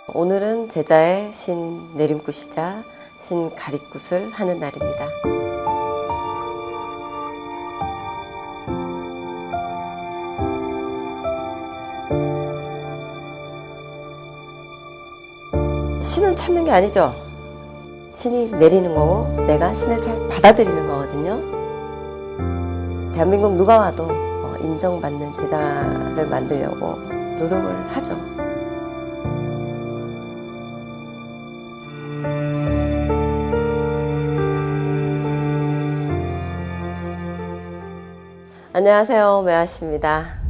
오늘은 제자의 신 내림굿이자 신 가리굿을 하는 날입니다. 신은 찾는 게 아니죠. 신이 내리는 거고 내가 신을 잘 받아들이는 거거든요. 대한민국 누가 와도 인정받는 제자를 만들려고 노력을 하죠. 안녕하세요, 매화씨입니다.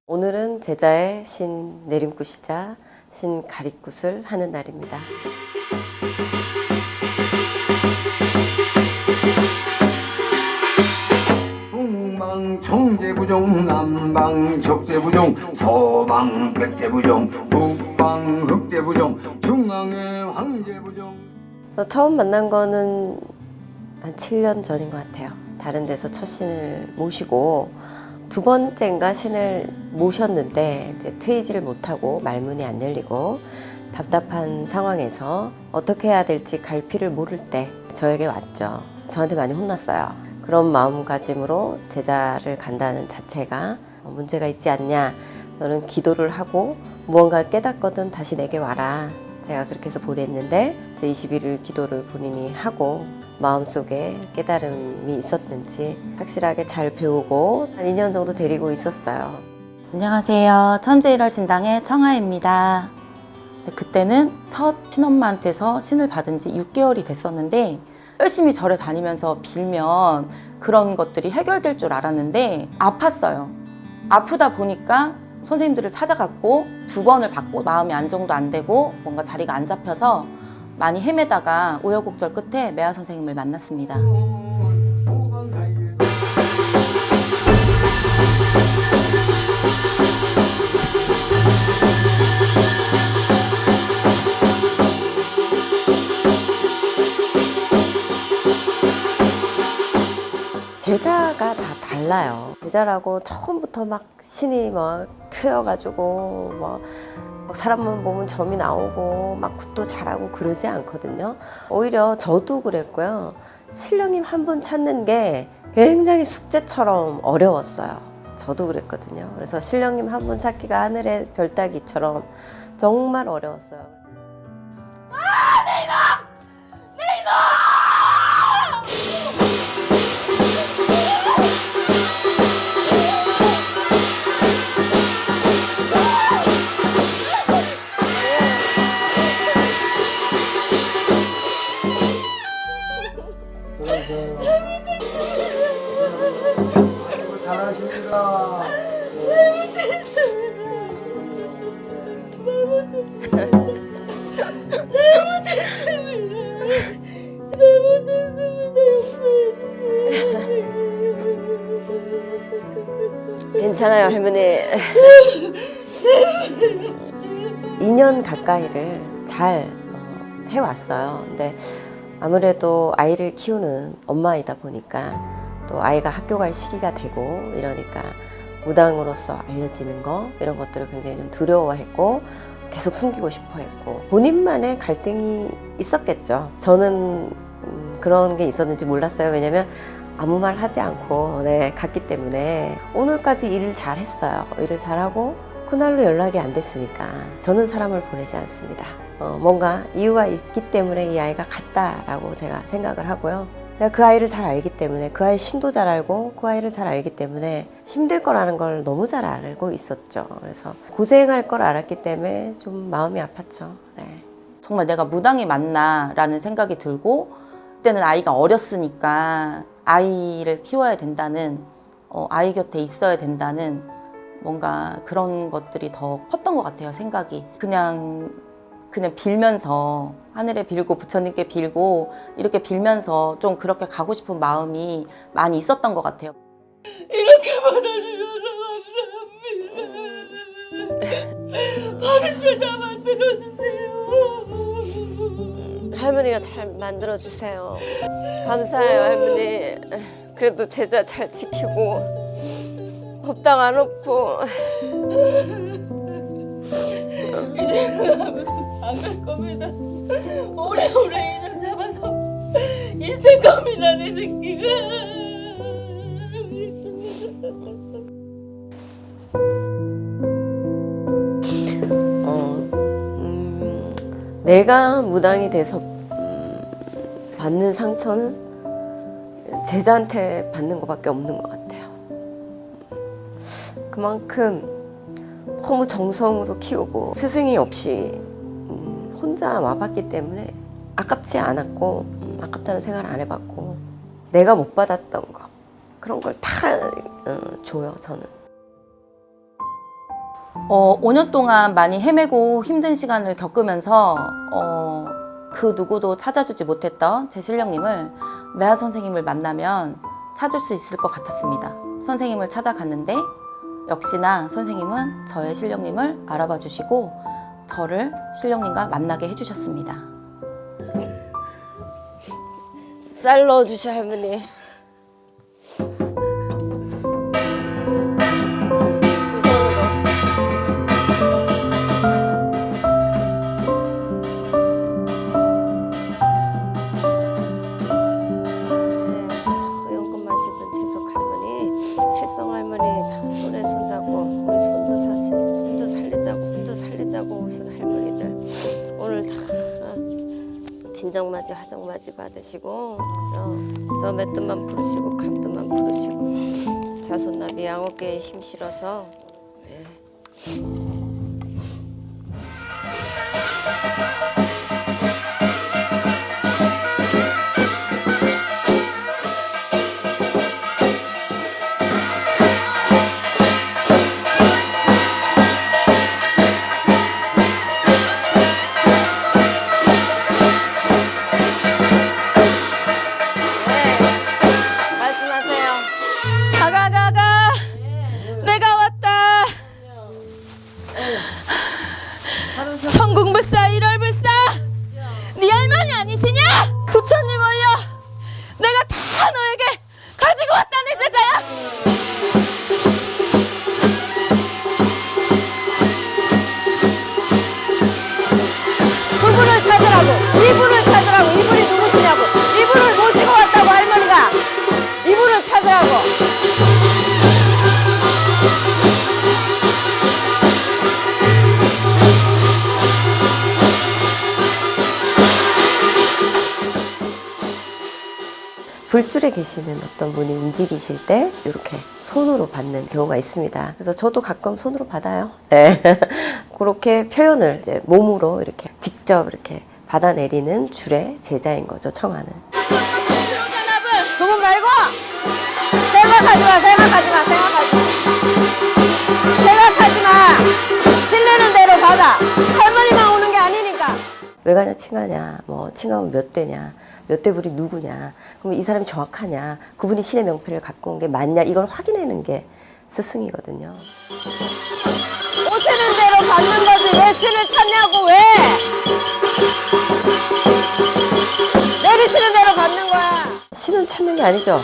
오늘은 제자의 신 내림굿이자 신 가리굿을 하는 날입니다. 동방 청제부종, 남방 적제부종, 서방 백제부종, 북방 흑제부종, 중앙의 황제부종. 처음 만난 거는 한 7년 전인 것 같아요. 다른 데서 첫 신을 모시고 두 번째인가 신을 모셨는데 이제 트이지를 못하고 말문이 안 열리고 답답한 상황에서 어떻게 해야 될지 갈피를 모를 때 저에게 왔죠. 저한테 많이 혼났어요. 그런 마음가짐으로 제자를 간다는 자체가 문제가 있지 않냐. 너는 기도를 하고 무언가를 깨닫거든 다시 내게 와라. 제가 그렇게 해서 보냈는데 21일 기도를 본인이 하고 마음속에 깨달음이 있었는지 확실하게 잘 배우고 한 2년 정도 데리고 있었어요. 안녕하세요. 천주일월 신당의 청아입니다. 그때는 첫 신엄마한테서 신을 받은 지 6개월이 됐었는데 열심히 절에 다니면서 빌면 그런 것들이 해결될 줄 알았는데 아팠어요. 아프다 보니까 선생님들을 찾아갔고 2번을 받고 마음이 안정도 안 되고 뭔가 자리가 안 잡혀서 많이 헤매다가 우여곡절 끝에 매화 선생님을 만났습니다. 제자가 다 달라요. 제자라고 처음부터 막 신이 막 트여가지고 막 사람만 보면 점이 나오고 막 굿도 잘하고 그러지 않거든요. 오히려 저도 그랬고요. 신령님 한 분 찾는 게 굉장히 숙제처럼 어려웠어요. 저도 그랬거든요. 그래서 신령님 한 분 찾기가 하늘의 별 따기처럼 정말 어려웠어요. 내 이놈! 내 이놈! 아이고 잘하십니다. 괜찮아요, 할머니. 2년 가까이를 잘 해왔어요. 근데 아무래도 아이를 키우는 엄마이다 보니까 또 아이가 학교 갈 시기가 되고 이러니까 무당으로서 알려지는 거 이런 것들을 굉장히 좀 두려워했고 계속 숨기고 싶어 했고 본인만의 갈등이 있었겠죠. 저는 그런 게 있었는지 몰랐어요. 왜냐면 아무 말 하지 않고 갔기 때문에 오늘까지 일을 잘 했어요. 일을 잘하고 그날로 연락이 안 됐으니까 저는 사람을 보내지 않습니다. 뭔가 이유가 있기 때문에 이 아이가 갔다라고 제가 생각을 하고요. 제가 그 아이를 잘 알기 때문에 그 아이 신도 잘 알고 그 아이를 잘 알기 때문에 힘들 거라는 걸 너무 잘 알고 있었죠. 그래서 고생할 걸 알았기 때문에 좀 마음이 아팠죠. 네. 정말 내가 무당이 맞나 라는 생각이 들고 그때는 아이가 어렸으니까 아이를 키워야 된다는 아이 곁에 있어야 된다는 뭔가 그런 것들이 더 컸던 것 같아요. 생각이 그냥 빌면서 하늘에 빌고 부처님께 빌고 이렇게 빌면서 좀 그렇게 가고 싶은 마음이 많이 있었던 것 같아요. 이렇게 받아주셔서 감사합니다. 바른 제자 만들어주세요. 할머니가 잘 만들어 주세요. 감사해요, 할머니. 그래도 제자 잘 지키고 법당 안 없고. 이제는 안 갈 겁니다. 오래오래 인연 잡아서 있을 겁니다, 내 새끼가. 내가 무당이 돼서 받는 상처는 제자한테 받는 것밖에 없는 것 같아요. 그만큼 너무 정성으로 키우고 스승이 없이 혼자 와봤기 때문에 아깝지 않았고 아깝다는 생각을 안 해봤고 내가 못 받았던 거 그런 걸 다 줘요, 저는. 5년 동안 많이 헤매고 힘든 시간을 겪으면서 그 누구도 찾아주지 못했던 제 신령님을 매화 선생님을 만나면 찾을 수 있을 것 같았습니다. 선생님을 찾아갔는데 역시나 선생님은 저의 신령님을 알아봐 주시고 저를 신령님과 만나게 해주셨습니다. 쌀 넣어주셔, 할머니. 연금 마시던 재석 할머니, 칠성 할머니 다 손에 손잡고 우리 손도 살리자고 오신 할머니들 오늘 다 진정맞이 화정맞이 받으시고 저 맷돈만 부르시고 감돈만 부르시고 자손나비 양어깨에 힘 실어서 말씀하세요. 가가가가 내가 왔다. 천궁불사 1월불사 네 할머니 아니시냐? 부처님 올려 내가 다 너에게 가지고 왔다 내 제자야. 그분을 찾으라고, 이분을 찾으라고. 이분이 누구시냐고. 이분을 모시고 왔다고, 할머니가. 이분을 찾으라고. 불줄에 계시는 어떤 분이 움직이실 때 이렇게 손으로 받는 경우가 있습니다. 그래서 저도 가끔 손으로 받아요. 네. 그렇게 표현을 이제 몸으로 이렇게 직접 이렇게 받아내리는 줄의 제자인 거죠, 청하는. 그분 말고 생각하지 마. 생각하지 마. 실례는 대로 받아. 할머니만 오는 게 아니니까. 왜 가냐, 칭하냐, 뭐 칭하면 몇 대냐, 몇 대불이 누구냐, 그럼 이 사람이 정확하냐, 그분이 신의 명패를 갖고 온 게 맞냐, 이걸 확인하는 게 스승이거든요. 오시는 대로 받는 거지 왜 신을 찾냐고. 왜 내리시는 대로 받는 거야. 신은 찾는 게 아니죠.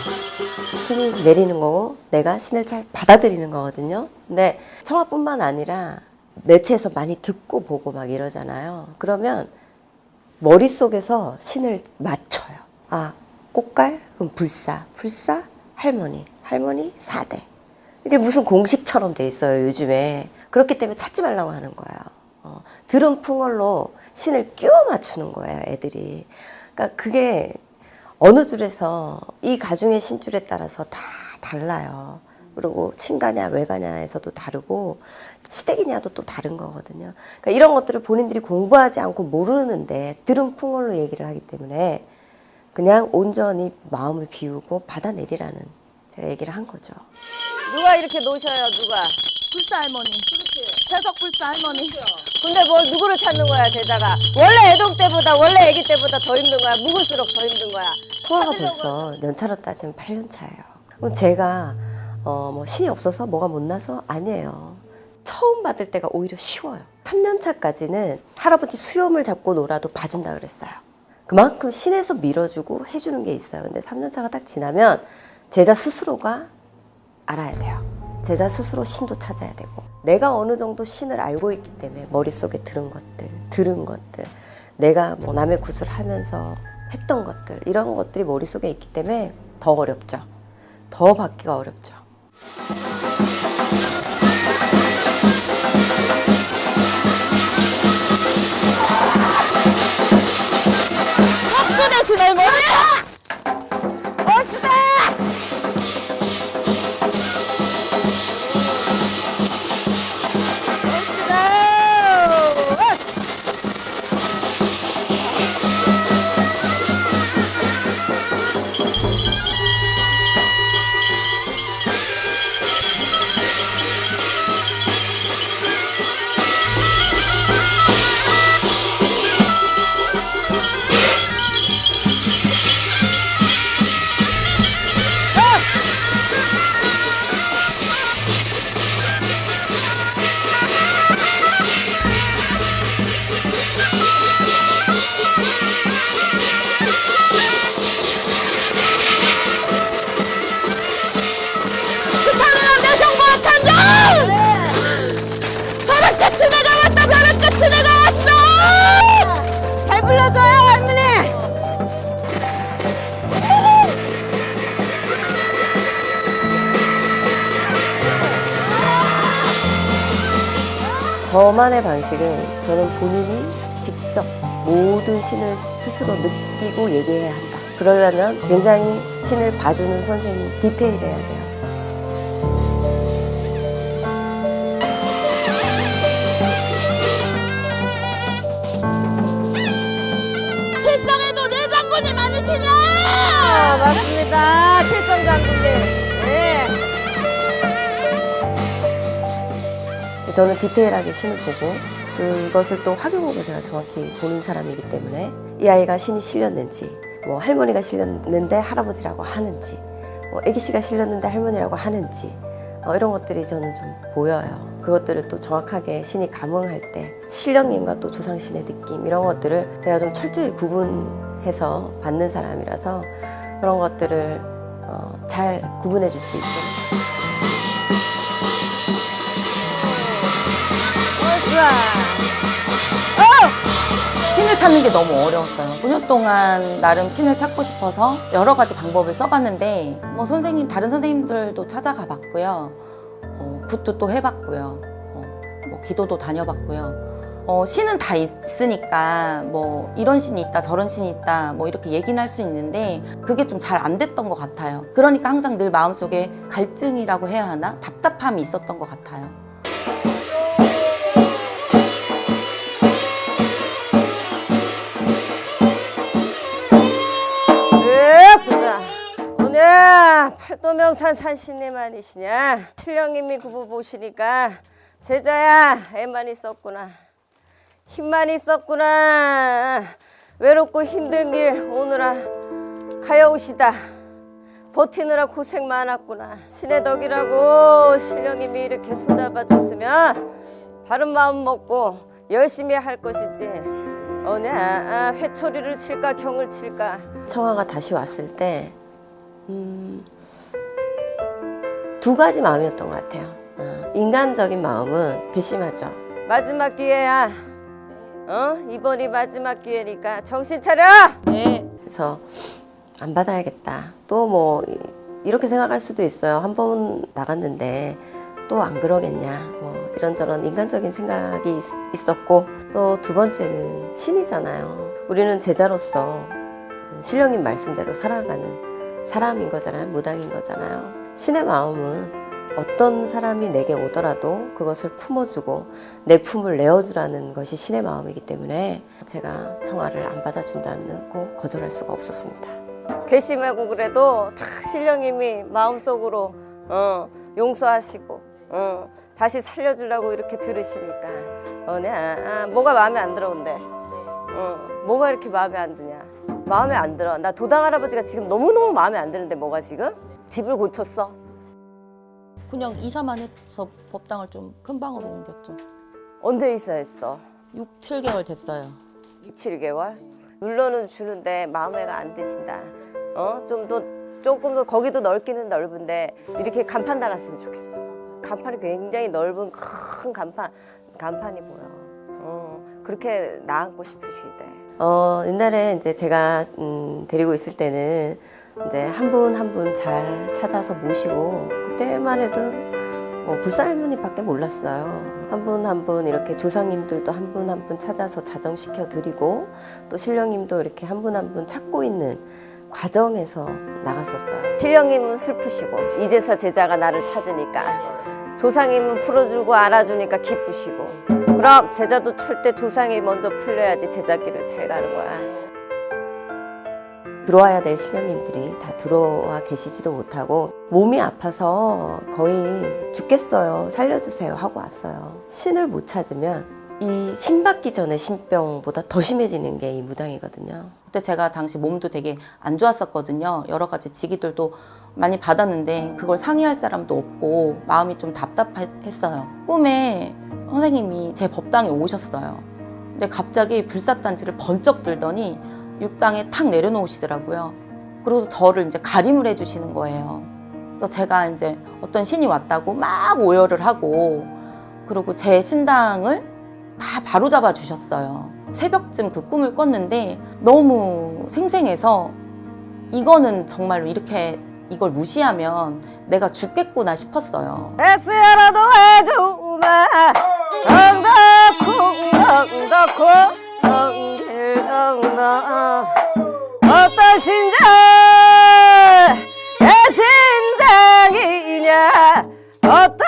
신이 내리는 거고 내가 신을 잘 받아들이는 거거든요. 근데 청아뿐만 아니라 매체에서 많이 듣고 보고 막 이러잖아요. 그러면 머릿속에서 신을 맞춰요. 아, 꽃갈? 그럼 불사, 할머니, 사대. 이게 무슨 공식처럼 돼 있어요, 요즘에. 그렇기 때문에 찾지 말라고 하는 거예요. 들은 풍월로 신을 끼워 맞추는 거예요, 애들이. 그러니까 그게 어느 줄에서 이 가중의 신줄에 따라서 다 달라요. 그리고 친가냐 외가냐에서도 다르고 시댁이냐도 또 다른 거거든요. 그러니까 이런 것들을 본인들이 공부하지 않고 모르는데 들은 풍월로 얘기를 하기 때문에 그냥 온전히 마음을 비우고 받아내리라는 제가 얘기를 한 거죠. 누가 이렇게 노셔요, 누가? 불사 할머니. 재석 불사 할머니. 근데 뭘 누구를 찾는 거야, 제자가? 원래 애동 때보다, 원래 애기 때보다 더 힘든 거야. 묵을수록 더 힘든 거야. 통화가 벌써 연차로 따지면 8년 차예요. 그럼 제가 뭐 신이 없어서 뭐가 못나서 아니에요. 처음 받을 때가 오히려 쉬워요. 3년 차까지는 할아버지 수염을 잡고 놀아도 봐준다 그랬어요. 그만큼 신에서 밀어주고 해주는 게 있어요. 근데 3년 차가 딱 지나면 제자 스스로가 알아야 돼요. 제자 스스로 신도 찾아야 되고, 내가 어느 정도 신을 알고 있기 때문에 머릿속에 들은 것들, 내가 뭐 남의 굿을 하면서 했던 것들, 이런 것들이 머릿속에 있기 때문에 더 어렵죠. 더 받기가 어렵죠. 저만의 방식은, 저는 본인이 직접 모든 신을 스스로 느끼고 얘기해야 한다. 그러려면 굉장히 신을 봐주는 선생님이 디테일해야 돼요. 칠성에도 내 장군이 많으시냐? 맞습니다. 칠성 장군님. 네. 저는 디테일하게 신을 보고, 그것을 또 확인하고 제가 정확히 보는 사람이기 때문에, 이 아이가 신이 실렸는지, 뭐 할머니가 실렸는데 할아버지라고 하는지, 뭐 애기씨가 실렸는데 할머니라고 하는지, 이런 것들이 저는 좀 보여요. 그것들을 또 정확하게 신이 감응할 때 신령님과 또 조상신의 느낌, 이런 것들을 제가 좀 철저히 구분해서 받는 사람이라서 그런 것들을 잘 구분해 줄 수 있도록. 신을 찾는 게 너무 어려웠어요. 9년 동안 나름 신을 찾고 싶어서 여러 가지 방법을 써봤는데, 뭐 다른 선생님들도 찾아가 봤고요. 굿도 또 해봤고요. 뭐 기도도 다녀봤고요. 신은 다 있으니까 뭐 이런 신이 있다, 저런 신이 있다, 뭐 이렇게 얘기는 할 수 있는데, 그게 좀 잘 안 됐던 것 같아요. 그러니까 항상 늘 마음속에 갈증이라고 해야 하나? 답답함이 있었던 것 같아요. 오늘 팔도명산 산신님만이시냐? 신령님이 구부 보시니까 제자야, 애만 있었구나, 힘만 있었구나, 외롭고 힘든 길 오느라 가여오시다 버티느라 고생 많았구나. 신의 덕이라고 신령님이 이렇게 손잡아줬으면 바른 마음 먹고 열심히 할 것이지, 회초리를 칠까 경을 칠까. 청아가 다시 왔을 때 두 가지 마음이었던 것 같아요. 인간적인 마음은 괘씸하죠. 마지막 기회야. 이번이 마지막 기회니까 정신 차려. 네. 그래서 안 받아야겠다. 또 뭐 이렇게 생각할 수도 있어요. 한 번 나갔는데 또 안 그러겠냐. 뭐 이런저런 인간적인 생각이 있었고, 또 두 번째는 신이잖아요. 우리는 제자로서 신령님 말씀대로 살아가는 사람인 거잖아요. 무당인 거잖아요. 신의 마음은 어떤 사람이 내게 오더라도 그것을 품어주고 내 품을 내어주라는 것이 신의 마음이기 때문에 제가 청아를 안 받아준다고 거절할 수가 없었습니다. 괘씸하고 그래도 다 신령님이 마음속으로 용서하시고 다시 살려주려고 이렇게 들으시니까 뭐가 마음에 안 들어온데, 뭐가 이렇게 마음에 안 드냐. 마음에 안 들어. 나 도당 할아버지가 지금 너무너무 마음에 안 드는데, 뭐가 지금? 집을 고쳤어. 그냥 이사만 해서 법당을 좀 큰 방으로 옮겼죠. 언제 이사했어? 6, 7개월 됐어요. 6, 7개월? 눌러는 주는데 마음에가 안 드신다. 조금 더 거기도 넓기는 넓은데 이렇게 간판 달았으면 좋겠어. 간판이 굉장히 넓은 큰 간판이 보여. 그렇게 나앉고 싶으시대. 옛날에 이제 제가 데리고 있을 때는 이제 한 분 한 분 잘 찾아서 모시고 그때만 해도 불살무늬밖에 몰랐어요. 한 분 한 분 이렇게 조상님들도 한 분 한 분 찾아서 자정시켜 드리고 또 신령님도 이렇게 한 분 한 분 찾고 있는 과정에서 나갔었어요. 신령님은 슬프시고 이제서 제자가 나를 찾으니까 조상님은 풀어주고 알아주니까 기쁘시고 그럼 제자도 절대 조상이 먼저 풀려야지 제자길을 잘 가는 거야. 들어와야 될 신령님들이 다 들어와 계시지도 못하고 몸이 아파서 거의 죽겠어요. 살려주세요 하고 왔어요. 신을 못 찾으면 이 신 받기 전에 신병보다 더 심해지는 게 이 무당이거든요. 그때 제가 당시 몸도 되게 안 좋았었거든요. 여러 가지 직위들도 많이 받았는데 그걸 상의할 사람도 없고 마음이 좀 답답했어요. 꿈에 선생님이 제 법당에 오셨어요. 근데 갑자기 불사단지를 번쩍 들더니 육당에 탁 내려놓으시더라고요. 그래서 저를 이제 가림을 해주시는 거예요. 그래서 제가 이제 어떤 신이 왔다고 막 오열을 하고 그리고 제 신당을 다 바로잡아 주셨어요. 새벽쯤 그 꿈을 꿨는데 너무 생생해서 이거는 정말로 이렇게 이걸 무시하면 내가 죽겠구나 싶었어요. 애쓰야라도 해주마 덩덕쿵 덩덕쿵 어떤 내 신장이냐 어떤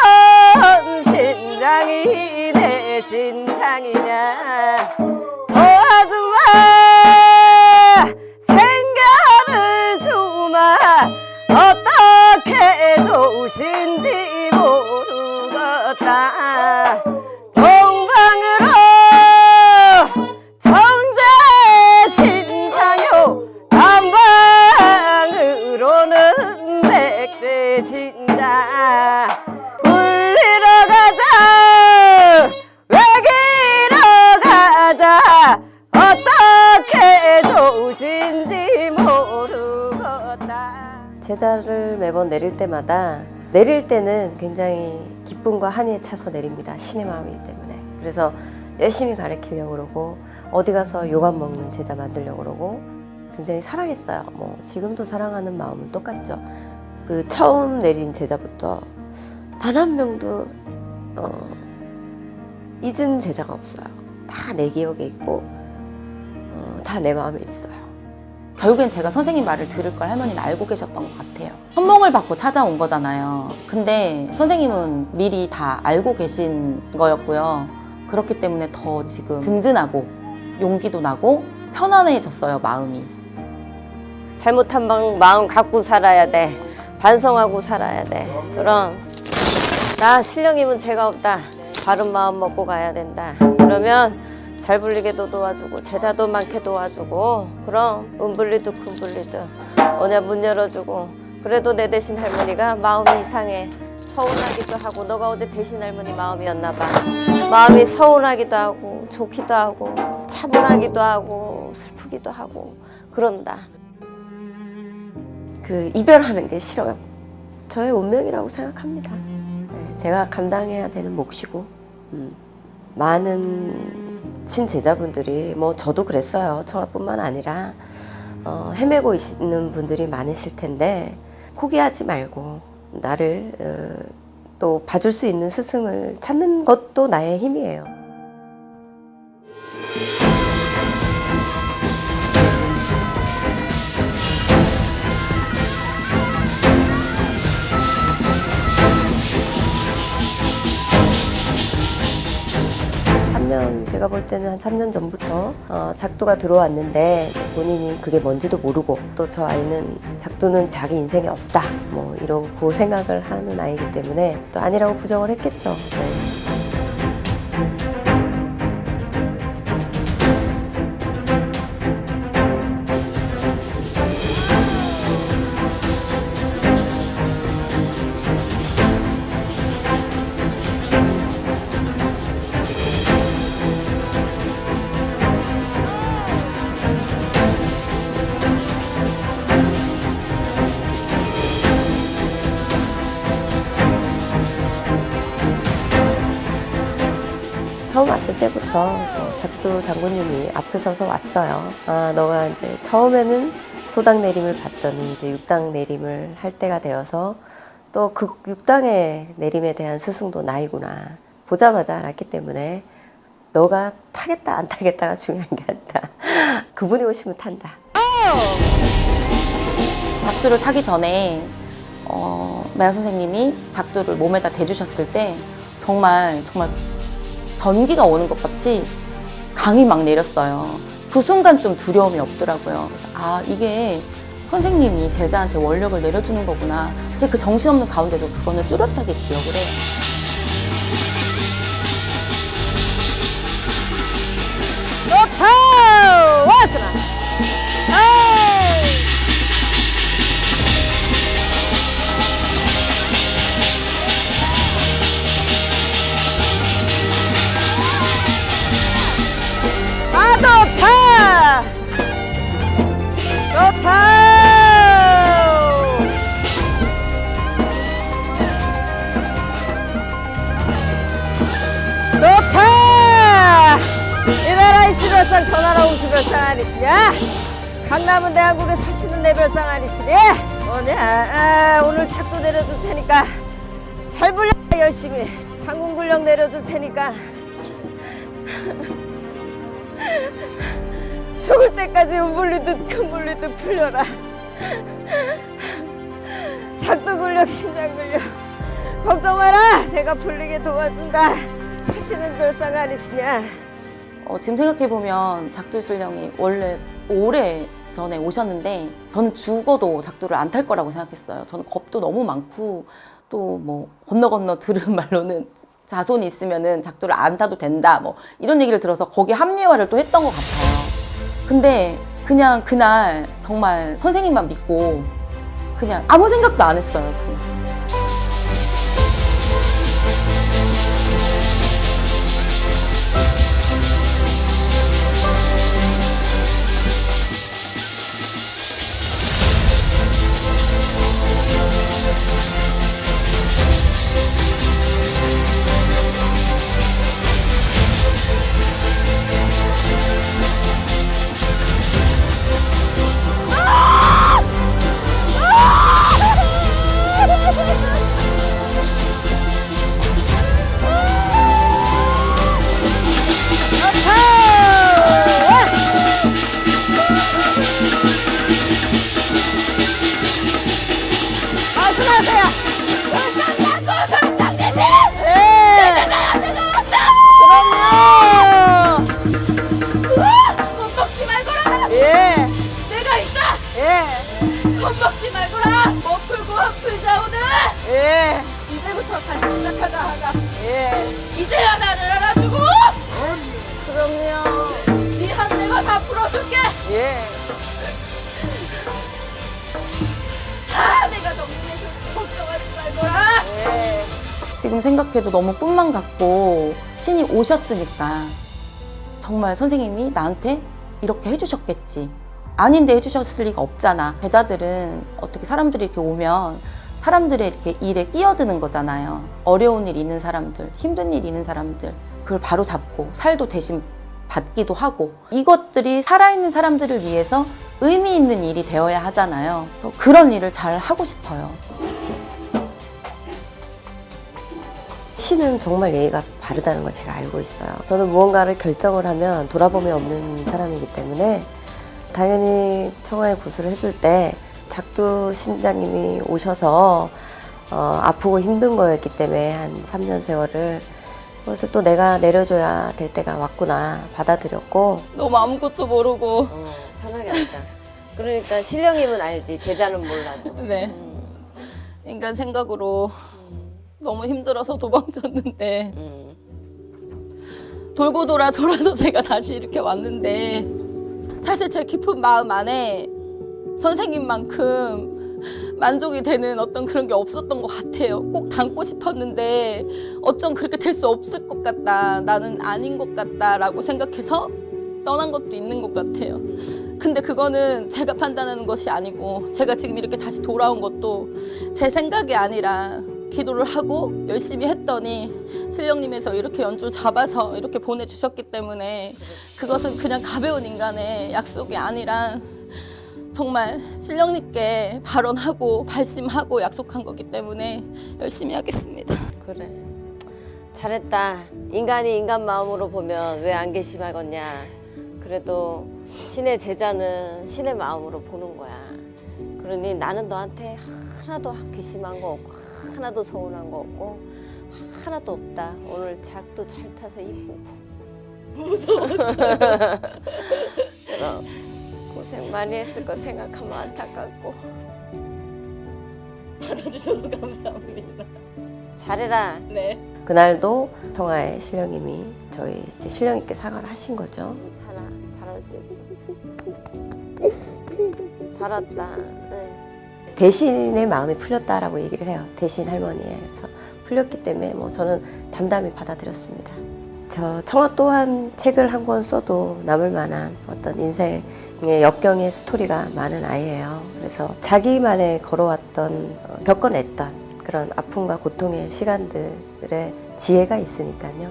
신장이 내 신장이냐 도와주마 생각을 주마 어떻게 좋으신지 모르겠다 동방으로 정제 신장요 남방으로는 백제 신장 불리러 가자 외기러 가자 어떻게 좋으신지 모르겠다. 제자를 매번 내릴 때마다 내릴 때는 굉장히 기쁨과 한이에 차서 내립니다. 신의 마음이기 때문에. 그래서 열심히 가르치려고 그러고 어디 가서 욕안 먹는 제자 만들려고 그러고 굉장히 사랑했어요. 뭐 지금도 사랑하는 마음은 똑같죠. 그 처음 내린 제자부터 단 한 명도 잊은 제자가 없어요. 다 내 기억에 있고 다 내 마음에 있어요. 결국엔 제가 선생님 말을 들을 걸 할머니는 알고 계셨던 것 같아요. 선몽을 받고 찾아온 거잖아요. 근데 선생님은 미리 다 알고 계신 거였고요. 그렇기 때문에 더 지금 든든하고 용기도 나고 편안해졌어요, 마음이. 잘못한 마음 갖고 살아야 돼. 반성하고 살아야 돼. 그럼 나 신령님은 죄가 없다. 바른 마음 먹고 가야 된다. 그러면 잘 불리게도 도와주고 제자도 많게 도와주고 그럼 은불리도 큰불리도 언야 문 열어주고 그래도 내 대신 할머니가 마음이 이상해. 서운하기도 하고 너가 어제 대신 할머니 마음이었나 봐. 마음이 서운하기도 하고 좋기도 하고 차분하기도 하고 슬프기도 하고 그런다. 그 이별하는 게 싫어요. 저의 운명이라고 생각합니다. 네, 제가 감당해야 되는 몫이고 많은 신제자분들이 뭐 저도 그랬어요. 저뿐만 아니라 헤매고 있는 분들이 많으실 텐데 포기하지 말고 나를 또 봐줄 수 있는 스승을 찾는 것도 나의 힘이에요. 제가 볼 때는 한 3년 전부터 작두가 들어왔는데 본인이 그게 뭔지도 모르고 또 저 아이는 작두는 자기 인생에 없다 뭐 이러고 생각을 하는 아이기 때문에 또 아니라고 부정을 했겠죠. 네. 처음 왔을 때부터 작두 장군님이 앞에 서서 왔어요. 너가 이제 처음에는 소당 내림을 받더니 이제 육당 내림을 할 때가 되어서 또 그 육당의 내림에 대한 스승도 나이구나. 보자마자 알았기 때문에 너가 타겠다 안 타겠다가 중요한 게 아니다. 그분이 오시면 탄다. 작두를 타기 전에 매화 선생님이 작두를 몸에다 대주셨을 때 정말 전기가 오는 것 같이 강이 막 내렸어요. 그 순간 좀 두려움이 없더라고요. 그래서 이게 선생님이 제자한테 원력을 내려주는 거구나. 제가 그 정신없는 가운데서 그거는 뚜렷하게 기억을 해요. 좋다! 왔으나! 좋다! 좋다! 좋다! 이 나라의 실별상 저 나라 우수별상 아니시냐? 강남은 대한국에 사시는 내 별상 아니시니? 오늘 작두 내려줄 테니까 잘 불려 열심히 장군 군령 내려줄 테니까 죽을 때까지 음불리듯 금불리듯 풀려라. 작두 군령 신장 군령 걱정 마라. 내가 풀리게 도와준다. 사시는 별상 아니시냐? 지금 생각해보면 작두신령이 원래 오래 전에 오셨는데 저는 죽어도 작두를 안 탈 거라고 생각했어요. 저는 겁도 너무 많고 또 뭐 건너 들은 말로는 자손이 있으면은 작두를 안 타도 된다 뭐 이런 얘기를 들어서 거기에 합리화를 또 했던 것 같아요. 근데 그냥 그날 정말 선생님만 믿고 그냥 아무 생각도 안 했어요. 그냥. 겁먹지 말거라. 내가 있다. 겁먹지 말거라. 못 풀고 안 풀자 오늘. 이제부터 다시 시작하자 하자. 이제야 나를 알아주고. 그럼요. 네 한 내가 다 풀어줄게. 다 내가 정리해줄게. 걱정하지 말거라. 지금 생각해도 너무 꿈만 같고 신이 오셨으니까 정말 선생님이 나한테 이렇게 해주셨겠지. 아닌데 해주셨을 리가 없잖아. 제자들은 어떻게 사람들이 이렇게 오면 사람들의 이렇게 일에 끼어드는 거잖아요. 어려운 일 있는 사람들, 힘든 일 있는 사람들 그걸 바로 잡고 살도 대신 받기도 하고 이것들이 살아있는 사람들을 위해서 의미 있는 일이 되어야 하잖아요. 그런 일을 잘 하고 싶어요. 신은 정말 예의가 바르다는 걸 제가 알고 있어요. 저는 무언가를 결정을 하면 돌아봄이 없는 사람이기 때문에 당연히 청하에 구술을 해줄 때 작두 신장님이 오셔서 아프고 힘든 거였기 때문에 한 3년 세월을 그것을 또 내가 내려줘야 될 때가 왔구나 받아들였고 너무 아무것도 모르고. 편하게 하자. 그러니까 신령님은 알지 제자는 몰라도. 네. 인간 생각으로 너무 힘들어서 도망쳤는데 돌고 돌아서 제가 다시 이렇게 왔는데 사실 제 깊은 마음 안에 선생님만큼 만족이 되는 어떤 그런 게 없었던 것 같아요. 꼭 닮고 싶었는데 어쩜 그렇게 될 수 없을 것 같다. 나는 아닌 것 같다라고 생각해서 떠난 것도 있는 것 같아요. 근데 그거는 제가 판단하는 것이 아니고 제가 지금 이렇게 다시 돌아온 것도 제 생각이 아니라 기도를 하고 열심히 했더니 신령님에서 이렇게 연주를 잡아서 이렇게 보내주셨기 때문에 그것은 그냥 가벼운 인간의 약속이 아니라 정말 신령님께 발언하고 발심하고 약속한 거기 때문에 열심히 하겠습니다. 그래. 잘했다. 인간이 인간 마음으로 보면 왜 안 괘씸하겠냐. 그래도 신의 제자는 신의 마음으로 보는 거야. 그러니 나는 너한테 하나도 괘씸한 거 없고 하나도 서운한 거 없고 하나도 없다. 오늘 작도 잘 타서 이쁘고. 무서웠어요. 고생 많이 했을 거 생각하면 안타깝고. 받아주셔서 감사합니다. 잘해라. 네. 그날도 청하의 신령님이 저희 이제 신령님께 사과를 하신 거죠. 잘할 수 있어. 잘했다. 네. 대신의 마음이 풀렸다라고 얘기를 해요. 대신 할머니에. 그래서 풀렸기 때문에 뭐 저는 담담히 받아들였습니다. 저 청하 또한 책을 한 권 써도 남을 만한 어떤 인생의 역경의 스토리가 많은 아이예요. 그래서 자기만의 걸어왔던 겪어냈던 그런 아픔과 고통의 시간들의 지혜가 있으니까요.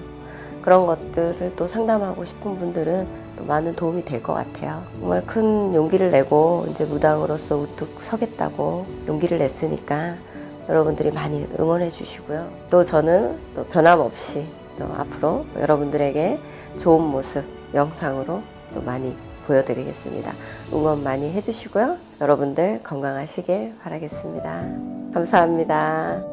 그런 것들을 또 상담하고 싶은 분들은 또 많은 도움이 될 것 같아요. 정말 큰 용기를 내고 이제 무당으로서 우뚝 서겠다고 용기를 냈으니까 여러분들이 많이 응원해 주시고요. 또 저는 또 변함없이 또 앞으로 여러분들에게 좋은 모습 영상으로 또 많이 보여드리겠습니다. 응원 많이 해주시고요. 여러분들 건강하시길 바라겠습니다. 감사합니다.